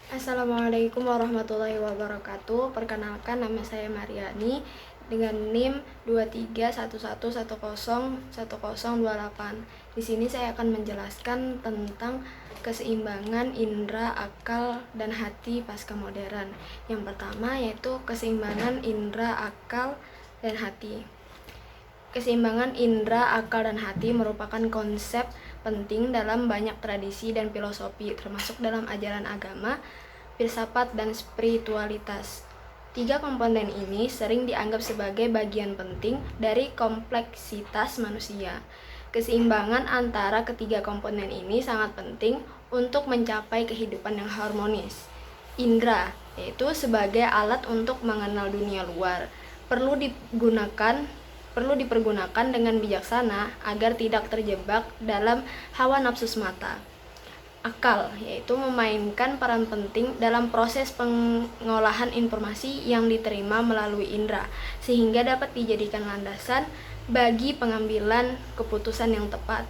Assalamualaikum warahmatullahi wabarakatuh. Perkenalkan, nama saya Mariani dengan NIM 2311101028. Di sini saya akan menjelaskan tentang keseimbangan indera, akal, dan hati pasca modern. Yang pertama yaitu keseimbangan indera, akal, dan hati. Keseimbangan indera, akal, dan hati merupakan konsep penting dalam banyak tradisi dan filosofi, termasuk dalam ajaran agama, filsafat, dan spiritualitas. Tiga komponen ini sering dianggap sebagai bagian penting dari kompleksitas manusia. Keseimbangan antara ketiga komponen ini sangat penting untuk mencapai kehidupan yang harmonis. Indra, yaitu sebagai alat untuk mengenal dunia luar, perlu dipergunakan dengan bijaksana agar tidak terjebak dalam hawa nafsu semata. Akal, yaitu memainkan peran penting dalam proses pengolahan informasi yang diterima melalui indera, sehingga dapat dijadikan landasan bagi pengambilan keputusan yang tepat.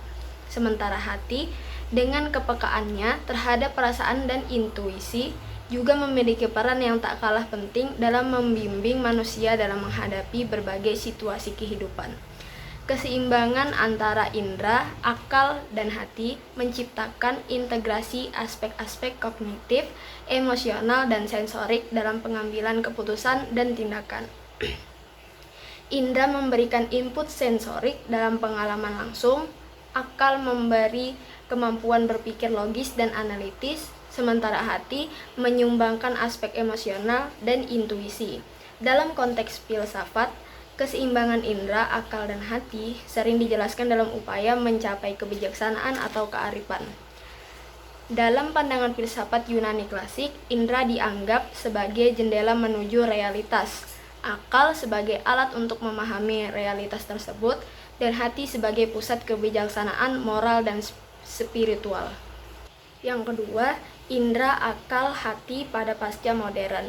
Sementara hati, dengan kepekaannya terhadap perasaan dan intuisi, juga memiliki peran yang tak kalah penting dalam membimbing manusia dalam menghadapi berbagai situasi kehidupan. Keseimbangan antara indera, akal, dan hati menciptakan integrasi aspek-aspek kognitif, emosional, dan sensorik dalam pengambilan keputusan dan tindakan. Indera memberikan input sensorik dalam pengalaman langsung, akal memberi kemampuan berpikir logis dan analitis, sementara hati menyumbangkan aspek emosional dan intuisi. Dalam konteks filsafat, keseimbangan indera, akal, dan hati sering dijelaskan dalam upaya mencapai kebijaksanaan atau kearifan. Dalam pandangan filsafat Yunani klasik, indera dianggap sebagai jendela menuju realitas, akal sebagai alat untuk memahami realitas tersebut, dan hati sebagai pusat kebijaksanaan moral dan spiritual. Yang kedua, indera, akal, hati pada pasca modern.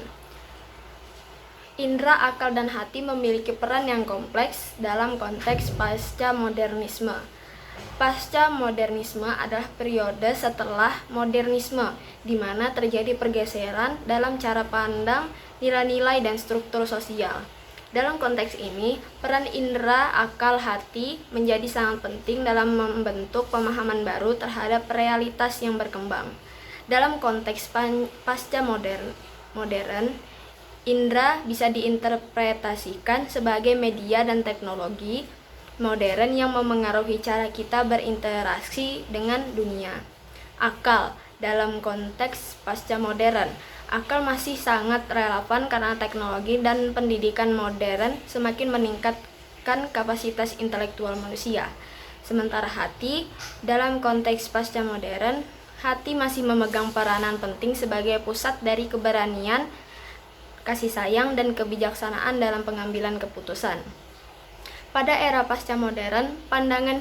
Indera, akal, dan hati memiliki peran yang kompleks dalam konteks pasca modernisme. Pasca modernisme adalah periode setelah modernisme, di mana terjadi pergeseran dalam cara pandang, nilai-nilai, dan struktur sosial. Dalam konteks ini, peran indera, akal, hati menjadi sangat penting dalam membentuk pemahaman baru terhadap realitas yang berkembang. Dalam konteks pasca modern, indera bisa diinterpretasikan sebagai media dan teknologi modern yang memengaruhi cara kita berinteraksi dengan dunia. Akal, dalam konteks pasca modern, akal masih sangat relevan karena teknologi dan pendidikan modern semakin meningkatkan kapasitas intelektual manusia. Sementara hati, dalam konteks pasca modern, hati masih memegang peranan penting sebagai pusat dari keberanian, kasih sayang, dan kebijaksanaan dalam pengambilan keputusan. Pada era pasca modern, pandangan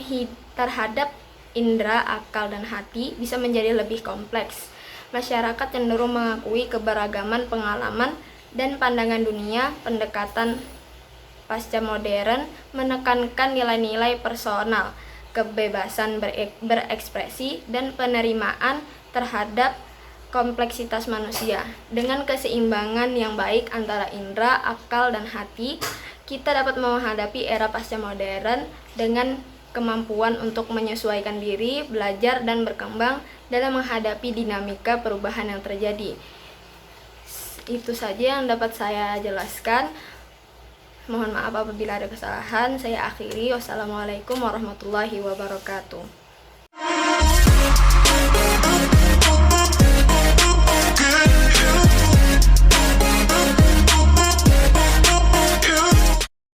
terhadap indera, akal, dan hati bisa menjadi lebih kompleks. Masyarakat cenderung mengakui keberagaman pengalaman dan pandangan dunia. Pendekatan pasca modern menekankan nilai-nilai personal, kebebasan berekspresi, dan penerimaan terhadap kompleksitas manusia. Dengan keseimbangan yang baik antara indera, akal, dan hati, kita dapat menghadapi era pasca modern dengan kemampuan untuk menyesuaikan diri, belajar, dan berkembang dalam menghadapi dinamika perubahan yang terjadi. Itu saja yang dapat saya jelaskan. Mohon maaf apabila ada kesalahan. Saya akhiri. Wassalamualaikum warahmatullahi wabarakatuh.